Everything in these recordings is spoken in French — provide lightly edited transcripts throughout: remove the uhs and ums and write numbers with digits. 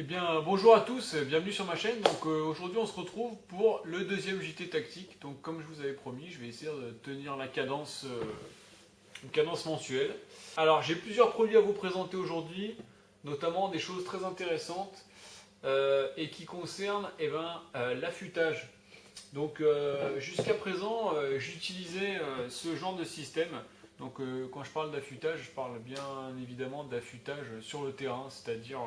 Eh bien, bonjour à tous, bienvenue sur ma chaîne. Donc aujourd'hui, on se retrouve pour le deuxième JT tactique. Donc comme je vous avais promis, je vais essayer de tenir la cadence, une cadence mensuelle. Alors, j'ai plusieurs produits à vous présenter aujourd'hui, notamment des choses très intéressantes et qui concernent l'affûtage. Donc jusqu'à présent, j'utilisais ce genre de système. Donc quand je parle d'affûtage, je parle bien évidemment d'affûtage sur le terrain, c'est-à-dire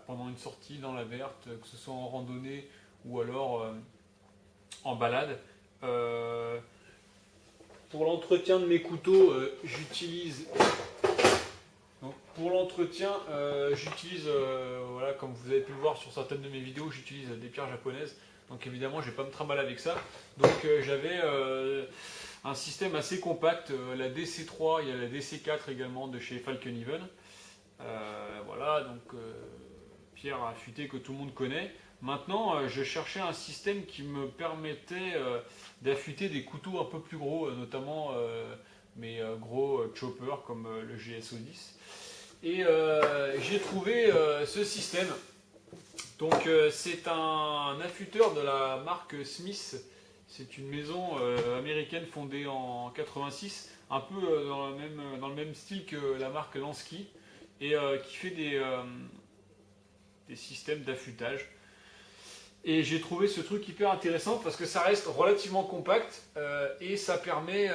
pendant une sortie dans la verte, que ce soit en randonnée ou alors en balade. Pour l'entretien de mes couteaux, j'utilise. Voilà, comme vous avez pu le voir sur certaines de mes vidéos, j'utilise des pierres japonaises. Donc évidemment, je ne vais pas me trimballer avec ça. Donc j'avais un système assez compact, la DC3, il y a la DC4 également de chez Falcon Even. Voilà, donc pierre à affûter que tout le monde connaît. Maintenant, je cherchais un système qui me permettait d'affûter des couteaux un peu plus gros, notamment mes gros choppers comme le GSO10. Et j'ai trouvé ce système. Donc c'est un affûteur de la marque Smith. C'est une maison américaine fondée en 86, un peu dans le même style que la marque Lansky, et qui fait des systèmes d'affûtage. Et j'ai trouvé ce truc hyper intéressant parce que ça reste relativement compact et ça permet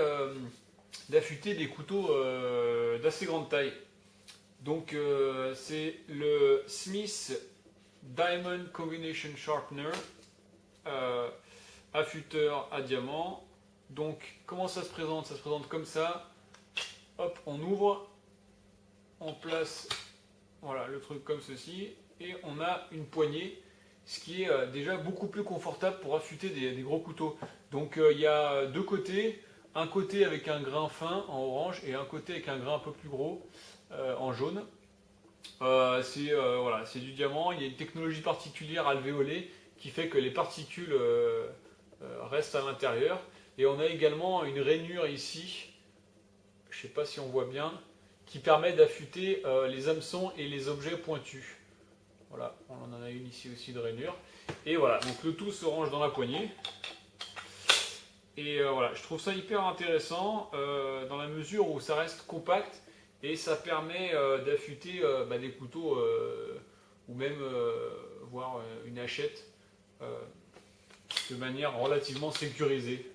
d'affûter des couteaux d'assez grande taille. Donc c'est le Smith Diamond Combination Sharpener, affûteur à diamant. Donc comment ça se présente? Ça se présente comme ça. Hop, on ouvre, on place voilà, le truc comme ceci et on a une poignée, ce qui est déjà beaucoup plus confortable pour affûter des gros couteaux. Donc il y a deux côtés, un côté avec un grain fin en orange et un côté avec un grain un peu plus gros en jaune. C'est du diamant, il y a une technologie particulière alvéolée qui fait que les particules restent à l'intérieur. Et on a également une rainure ici, je ne sais pas si on voit bien, qui permet d'affûter les hameçons et les objets pointus. Voilà, on en a une ici aussi de rainure. Et voilà, donc le tout se range dans la poignée. Et voilà, je trouve ça hyper intéressant dans la mesure où ça reste compact et ça permet d'affûter des couteaux ou même voire une hachette de manière relativement sécurisée.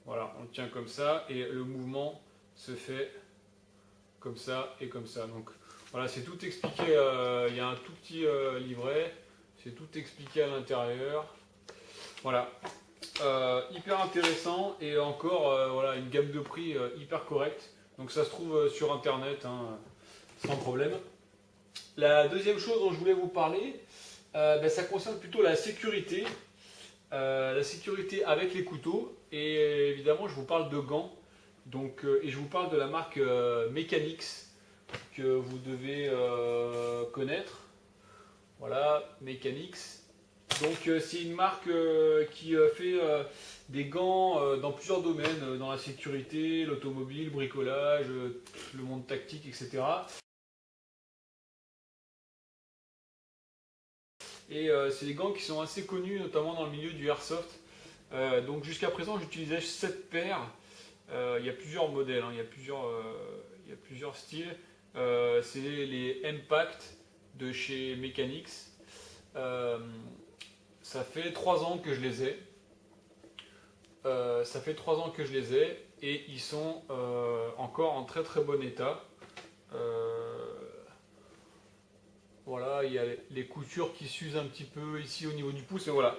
Voilà, on le tient comme ça et le mouvement se fait comme ça et comme ça. Donc voilà, c'est tout expliqué, il y a un tout petit livret, c'est tout expliqué à l'intérieur. Voilà, hyper intéressant et encore voilà, une gamme de prix hyper correcte. Donc ça se trouve sur internet hein, sans problème. La deuxième chose dont je voulais vous parler, ça concerne plutôt la sécurité avec les couteaux. Et évidemment, je vous parle de gants. Donc, et je vous parle de la marque Mechanix que vous devez connaître. Voilà, Mechanix. Donc c'est une marque qui fait des gants dans plusieurs domaines, dans la sécurité, l'automobile, le bricolage, le monde tactique, etc. Et c'est des gants qui sont assez connus, notamment dans le milieu du airsoft. Donc jusqu'à présent, j'utilisais 7 paires. Il y a plusieurs modèles, hein, il y a plusieurs styles. C'est les Impact de chez Mechanix. Ça fait 3 ans que je les ai. Et ils sont encore en très très bon état. Voilà, il y a les coutures qui s'usent un petit peu ici au niveau du pouce. Et voilà,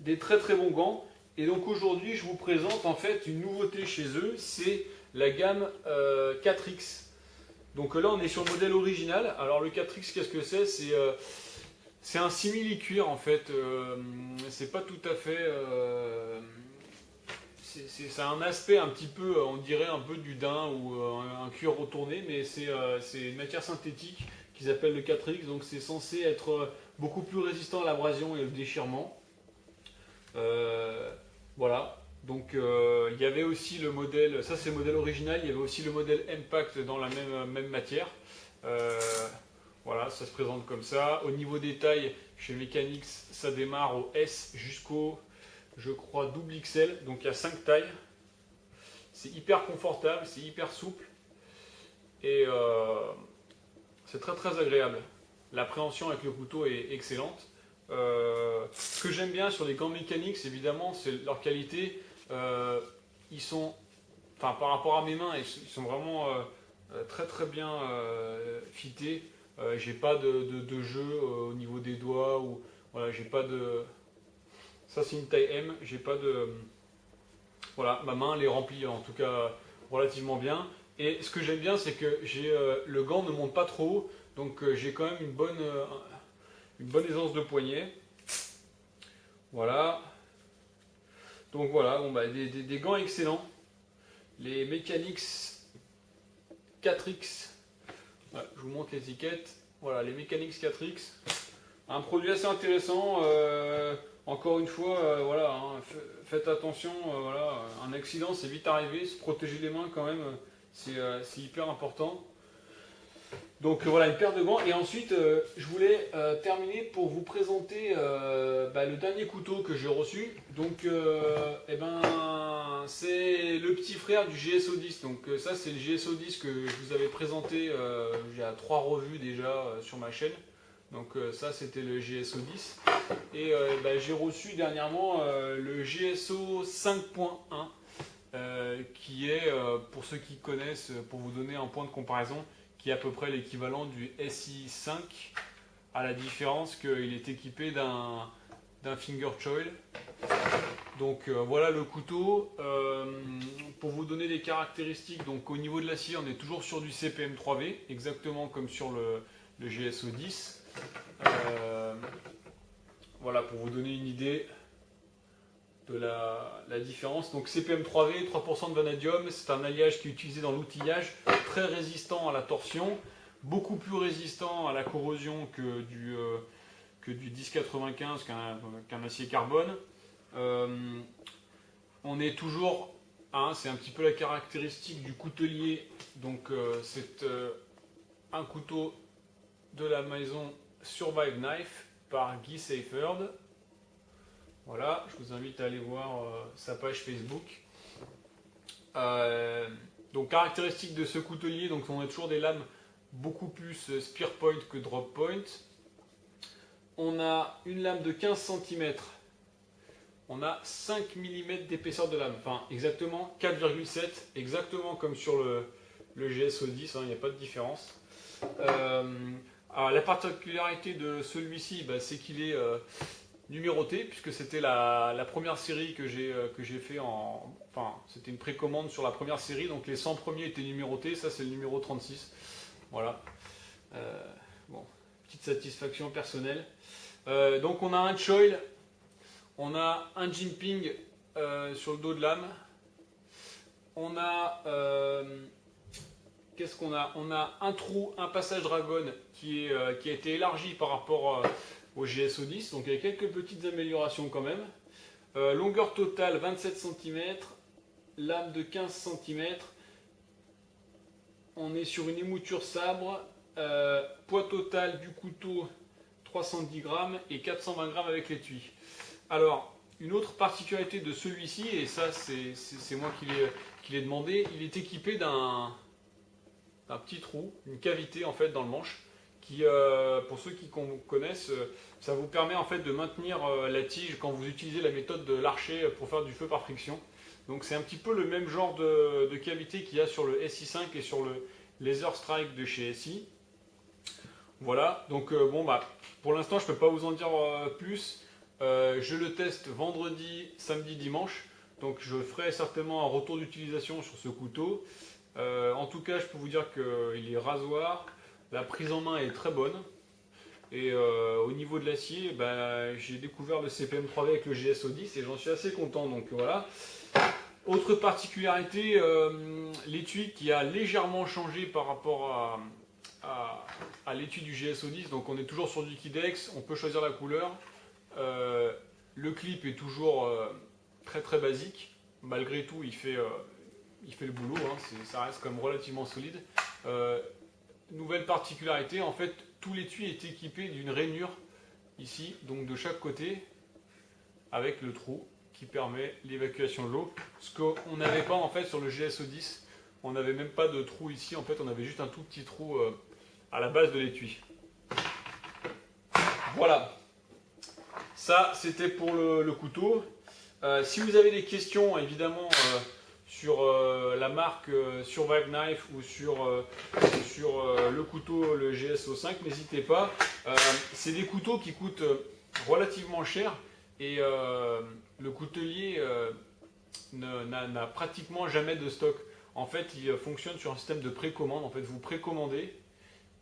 des très très bons gants. Et donc aujourd'hui, je vous présente en fait une nouveauté chez eux, c'est la gamme 4X. Donc là, on est sur le modèle original. Alors le 4X, qu'est-ce que c'est? C'est un simili-cuir en fait. C'est pas tout à fait. Ça a un aspect un petit peu, on dirait un peu du daim ou un cuir retourné, mais c'est une matière synthétique qu'ils appellent le 4X. Donc c'est censé être beaucoup plus résistant à l'abrasion et au déchirement. Voilà. Donc il y avait aussi le modèle, ça c'est le modèle original, il y avait aussi le modèle Impact dans la même matière. Voilà, ça se présente comme ça. Au niveau des tailles, chez Mechanix, ça démarre au S jusqu'au, je crois, double XL. Donc il y a 5 tailles. C'est hyper confortable, c'est hyper souple. Et c'est très très agréable. L'appréhension avec le couteau est excellente. Ce que j'aime bien sur les gants Mechanix, évidemment, c'est leur qualité. Ils sont, enfin, par rapport à mes mains, ils sont vraiment très très bien fités. J'ai pas de jeu au niveau des doigts ou voilà, j'ai pas de. Ça c'est une taille M. J'ai pas de. Voilà, ma main elle est remplie en tout cas relativement bien. Et ce que j'aime bien, c'est que le gant ne monte pas trop haut, donc j'ai quand même une bonne aisance de poignet. Voilà. Donc voilà, bon, bah, des gants excellents. Les Mechanix 4X. Ouais, je vous montre l'étiquette. Voilà, les Mechanix 4X. Un produit assez intéressant. Encore une fois, voilà, hein, faites attention. Voilà, un accident, c'est vite arrivé. Se protéger les mains quand même, c'est hyper important. Donc voilà, une paire de gants. Et ensuite, je voulais terminer pour vous présenter le dernier couteau que j'ai reçu. Donc, c'est le petit frère du GSO 10. Donc ça, c'est le GSO 10 que je vous avais présenté. J'ai 3 revues déjà sur ma chaîne. Donc ça, c'était le GSO 10. Et j'ai reçu dernièrement le GSO 5.1. Qui est, pour ceux qui connaissent, pour vous donner un point de comparaison, qui est à peu près l'équivalent du SI5, à la différence qu'il est équipé d'un finger choil. Donc voilà le couteau. Pour vous donner des caractéristiques, donc au niveau de l'acier, on est toujours sur du CPM 3V, exactement comme sur le GSO 10. Voilà, pour vous donner une idée de la différence. Donc CPM 3V, 3% de vanadium, c'est un alliage qui est utilisé dans l'outillage, très résistant à la torsion, beaucoup plus résistant à la corrosion que du 1095, qu'un acier carbone. On est toujours, c'est un petit peu la caractéristique du coutelier, donc c'est un couteau de la maison Survive Knife par Guy Seifert. Voilà, je vous invite à aller voir sa page Facebook. Donc caractéristique de ce coutelier, donc on a toujours des lames beaucoup plus spear point que drop point. On a une lame de 15 cm. On a 5 mm d'épaisseur de lame, enfin exactement 4,7, exactement comme sur le GSO 10, il n'y a pas de différence. Alors, la particularité de celui-ci, c'est qu'il est numéroté, puisque c'était la première série que j'ai fait enfin, c'était une précommande sur la première série, donc les 100 premiers étaient numérotés, ça c'est le numéro 36. Voilà. Bon, petite satisfaction personnelle. Donc on a un choil, on a un jimping sur le dos de lame, on a qu'est-ce qu'on a? On a un trou, un passage dragon qui a été élargi par rapport au GSO 10, donc il y a quelques petites améliorations quand même. Longueur totale 27 cm, lame de 15 cm, on est sur une émouture sabre, poids total du couteau 310 grammes et 420 grammes avec l'étui. Alors, une autre particularité de celui-ci, et ça c'est moi qui l'ai demandé, il est équipé d'un petit trou, une cavité en fait dans le manche, qui, pour ceux qui connaissent, ça vous permet en fait de maintenir la tige quand vous utilisez la méthode de l'archer pour faire du feu par friction. Donc c'est un petit peu le même genre de cavité qu'il y a sur le SI5 et sur le Laser Strike de chez SI. Voilà, donc pour l'instant je ne peux pas vous en dire plus. Je le teste vendredi, samedi, dimanche, donc je ferai certainement un retour d'utilisation sur ce couteau. En tout cas, je peux vous dire qu'il est rasoir, la prise en main est très bonne. Et au niveau de l'acier, j'ai découvert le CPM 3V avec le GSO 10 et j'en suis assez content. Donc voilà. Autre particularité, l'étui qui a légèrement changé par rapport à l'étui du GSO 10. Donc on est toujours sur du Kidex, on peut choisir la couleur. Le clip est toujours très très basique. Malgré tout, il fait le boulot, ça reste quand même relativement solide. Nouvelle particularité, en fait, tout l'étui est équipé d'une rainure ici, donc de chaque côté, avec le trou qui permet l'évacuation de l'eau. Ce qu'on n'avait pas en fait sur le GSO 10, on n'avait même pas de trou ici, en fait on avait juste un tout petit trou à la base de l'étui. Voilà, ça c'était pour le couteau. Si vous avez des questions évidemment sur la marque Survive Knife ou sur le couteau, le GSO 5, n'hésitez pas. C'est des couteaux qui coûtent relativement cher et le coutelier n'a pratiquement jamais de stock. En fait, il fonctionne sur un système de précommande. En fait, vous précommandez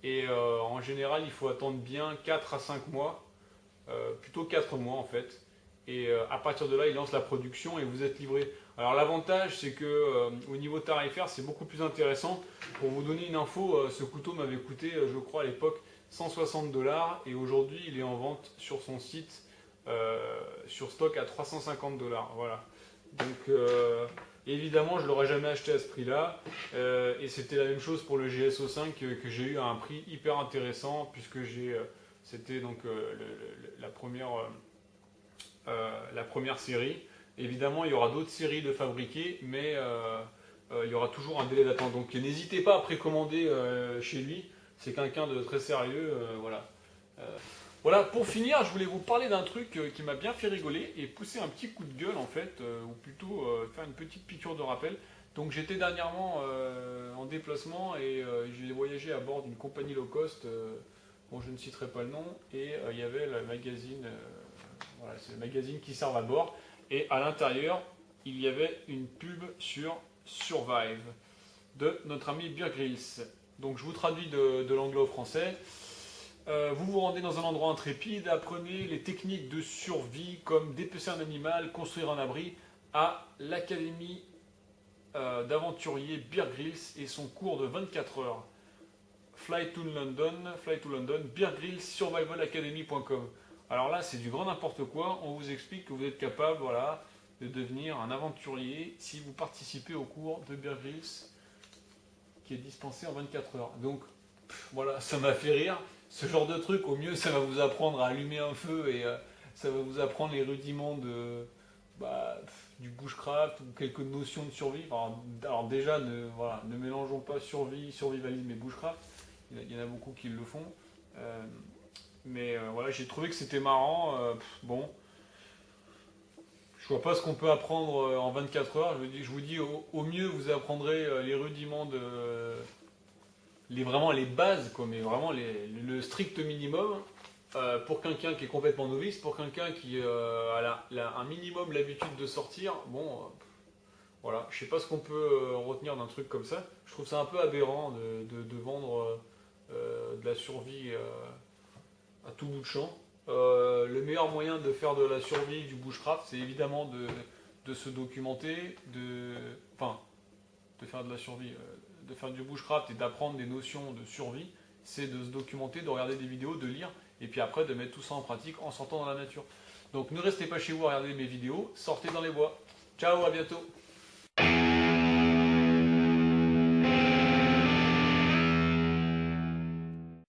et en général, il faut attendre bien 4 à 5 mois, plutôt 4 mois en fait. Et à partir de là, il lance la production et vous êtes livré. Alors l'avantage, c'est que au niveau tarifaire, c'est beaucoup plus intéressant. Pour vous donner une info, ce couteau m'avait coûté, je crois à l'époque, 160 $ et aujourd'hui, il est en vente sur son site sur stock à 350 $. Voilà. Donc évidemment, je ne l'aurais jamais acheté à ce prix-là. Et c'était la même chose pour le GSO 5 que j'ai eu à un prix hyper intéressant puisque c'était donc la première série. Évidemment, il y aura d'autres séries de fabriquer, mais il y aura toujours un délai d'attente. Donc n'hésitez pas à précommander chez lui. C'est quelqu'un de très sérieux. Voilà. Voilà, pour finir, je voulais vous parler d'un truc qui m'a bien fait rigoler et pousser un petit coup de gueule en fait, ou plutôt faire une petite piqûre de rappel. Donc j'étais dernièrement en déplacement et j'ai voyagé à bord d'une compagnie low cost, dont je ne citerai pas le nom, et il y avait le magazine, voilà, c'est le magazine qui sert à bord, et à l'intérieur, il y avait une pub sur Survive de notre ami Bear Grylls. Donc je vous traduis de l'anglais au français. Vous vous rendez dans un endroit intrépide, apprenez les techniques de survie comme dépecer un animal, construire un abri à l'académie d'aventurier Bear Grylls et son cours de 24 heures. Fly to London, beargrylls.survivalacademy.com. Alors là, c'est du grand n'importe quoi. On vous explique que vous êtes capable, voilà, de devenir un aventurier si vous participez au cours de Bear Grylls qui est dispensé en 24 heures. Donc, voilà, ça m'a fait rire. Ce genre de truc, au mieux, ça va vous apprendre à allumer un feu et ça va vous apprendre les rudiments du bushcraft ou quelques notions de survie. Alors déjà, ne mélangeons pas survie, survivalisme et bushcraft. Il y en a beaucoup qui le font. Mais voilà, j'ai trouvé que c'était marrant. Bon, je vois pas ce qu'on peut apprendre en 24 heures. Je vous dis, au mieux, vous apprendrez les rudiments vraiment les bases, quoi, mais vraiment le strict minimum pour quelqu'un qui est complètement novice, pour quelqu'un qui a un minimum l'habitude de sortir. Bon, voilà, je sais pas ce qu'on peut retenir d'un truc comme ça. Je trouve ça un peu aberrant de vendre de la survie à tout bout de champ. Le meilleur moyen de faire de la survie du bushcraft, c'est évidemment de se documenter, de faire de la survie, de faire du bushcraft et d'apprendre des notions de survie, c'est de se documenter, de regarder des vidéos, de lire, et puis après de mettre tout ça en pratique en sortant dans la nature. Donc ne restez pas chez vous à regarder mes vidéos, sortez dans les bois. Ciao, à bientôt.